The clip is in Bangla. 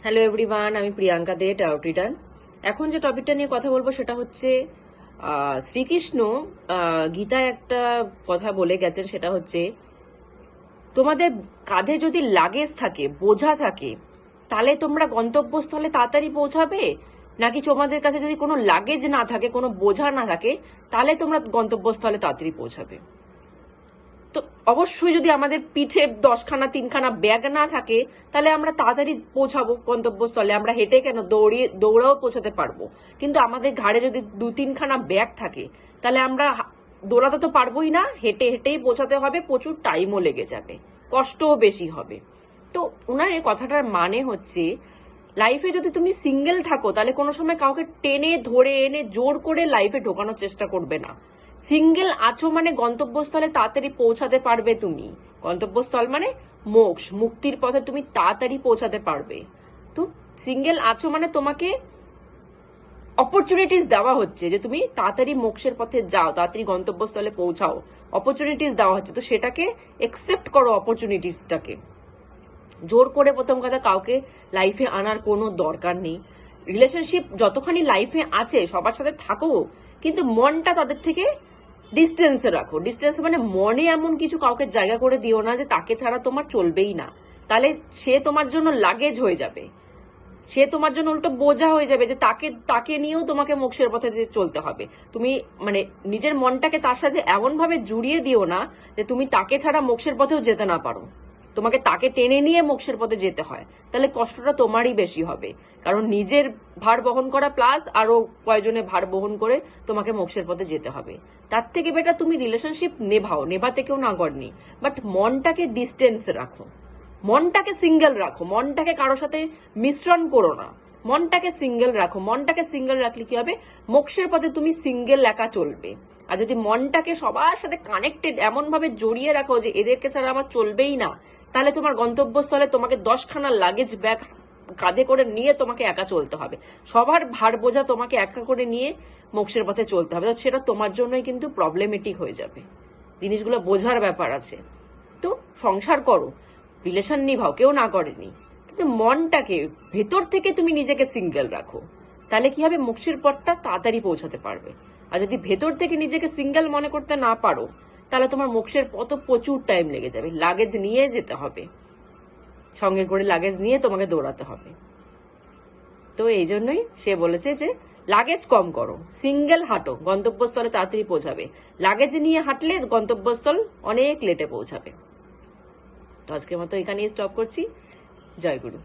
হ্যালো এভরিওয়ান, আমি প্রিয়াঙ্কা দে, টারট রিডার। এখন যে টপিকটা নিয়ে কথা বলবো সেটা হচ্ছে শ্রীকৃষ্ণ গীতায় একটা কথা বলে গেছেন, সেটা হচ্ছে তোমাদের কাঁধে যদি লাগেজ থাকে, বোঝা থাকে, তাহলে তোমরা গন্তব্যস্থলে তাড়াতাড়ি পৌঁছাবে, নাকি তোমাদের কাছে যদি কোনো লাগেজ না থাকে, কোনো বোঝা না থাকে, তাহলে তোমরা গন্তব্যস্থলে তাড়াতাড়ি পৌঁছাবে। তো অবশ্যই যদি আমাদের পিঠে 10খানা 3খানা ব্যাগ না থাকে, তাহলে আমরা তাড়াতাড়ি পৌঁছাবো গন্তব্যস্থলে। আমরা হেঁটে কেন, দৌড়াও পৌঁছাতে পারবো। কিন্তু আমাদের ঘাড়ে যদি 2-3খানা ব্যাগ থাকে, তাহলে আমরা দৌড়াতে তো পারবোই না, হেঁটে হেঁটেই পৌঁছাতে হবে, প্রচুর টাইমও লেগে যাবে, কষ্টও বেশি হবে। তো ওনার এই কথাটার মানে হচ্ছে, লাইফে যদি তুমি সিঙ্গেল থাকো, তাহলে কোনো সময় কাউকে টেনে ধরে এনে জোর করে লাইফে ঢোকানোর চেষ্টা করবে না। সিঙ্গেল আছো মানে গন্তব্যস্থলে তাড়াতাড়ি পৌঁছাতে পারবে তুমি। গন্তব্যস্থল মানে মোক্ষ, মুক্তির পথে তুমি তাড়াতাড়ি পৌঁছাতে পারবে। তো সিঙ্গেল আছো মানে তোমাকে অপরচুনিটিস দেওয়া হচ্ছে যে তুমি তাড়াতাড়ি মোক্ষের পথে যাও, তাড়াতাড়ি গন্তব্যস্থলে পৌঁছাও, অপরচুনিটিস দেওয়া হচ্ছে। তো সেটাকে একসেপ্ট করো, অপরচুনিটিসটাকে। জোর করে প্রথম কথা কাউকে লাইফে আনার কোনো দরকার নেই। রিলেশনশিপ যতখানি লাইফে আছে সবার সাথে থাকো, কিন্তু মনটা তাদের থেকে ডিস্টেন্সে রাখো। ডিস্টেন্স মানে মনে এমন কিছু কাউকে জায়গা করে দিও না যে তাকে ছাড়া তোমার চলবেই না। তাহলে সে তোমার জন্য লাগেজ হয়ে যাবে, সে তোমার জন্য উল্টো বোঝা হয়ে যাবে, যে তাকে নিয়েও তোমাকে মোক্ষের পথে চলতে হবে। তুমি মানে নিজের মনটাকে তার সাথে এমন ভাবে জুড়িয়ে দিও না যে তুমি তাকে ছাড়া মোক্ষের পথেও যেতে না পারো, তোমাকে তাকে টেনে নিয়ে মোক্ষের পথে যেতে হয়। তাহলে কষ্টটা তোমারই বেশি হবে, কারণ নিজের ভার বহন করা প্লাস আরো কয়েকজনের ভার বহন করে তোমাকে মোক্ষের পথে যেতে হবে। তার থেকে বেটার তুমি রিলেশনশিপ নেভাতে কেউ না করেনি, বাট মনটাকে ডিস্টেন্সে রাখো, মনটাকে সিঙ্গেল রাখো, মনটাকে কারোর সাথে মিশ্রণ করো না, মনটাকে সিঙ্গেল রাখো। মনটাকে সিঙ্গেল রাখলে কি হবে, মোক্ষের পথে তুমি সিঙ্গেল একা চলবে। আর যদি মনটাকে সবার সাথে কানেক্টেড এমন ভাবে জড়িয়ে রাখো যে এদেরকে ছাড়া আমার চলবেই না, তাহলে তোমার গন্তব্যস্থলে তোমাকে 10খানা লাগেজ ব্যাগ কাঁধে করে নিয়ে তোমাকে একা চলতে হবে। সবার ভার বোঝা তোমাকে একা করে নিয়ে মোক্ষের পথে চলতে হবে। সেটা তোমার জন্যই কিন্তু প্রবলেমেটিক হয়ে যাবে। জিনিসগুলো বোঝার ব্যাপার আছে। তো সংসার করো, রিলেশন নিভাও, কেউ না করেনি, কিন্তু মনটাকে ভেতর থেকে তুমি নিজেকে সিঙ্গেল রাখো। তাহলে কি হবে, মোক্ষের পথটা তাড়াতাড়ি পৌঁছাতে পারবে। আর যদি ভেতর থেকে নিজেকে সিঙ্গেল মনে করতে না পারো, তাহলে তোমার মোক্ষের পথ প্রচুর টাইম লেগে যাবে। লাগেজ নিয়ে যেতে হবে, সঙ্গে করে লাগেজ নিয়ে তোমাকে দৌড়াতে হবে। তো এই জন্যই সে বলেছে যে লাগেজ কম করো, সিঙ্গেল হাঁটো, গন্তব্যস্থলে তাড়াতাড়ি পৌঁছাবে। লাগেজ নিয়ে হাঁটলে গন্তব্যস্থল অনেক লেটে পৌঁছাবে। তো আজকের মতো এখানেই স্টপ করছি। জয় গুরু।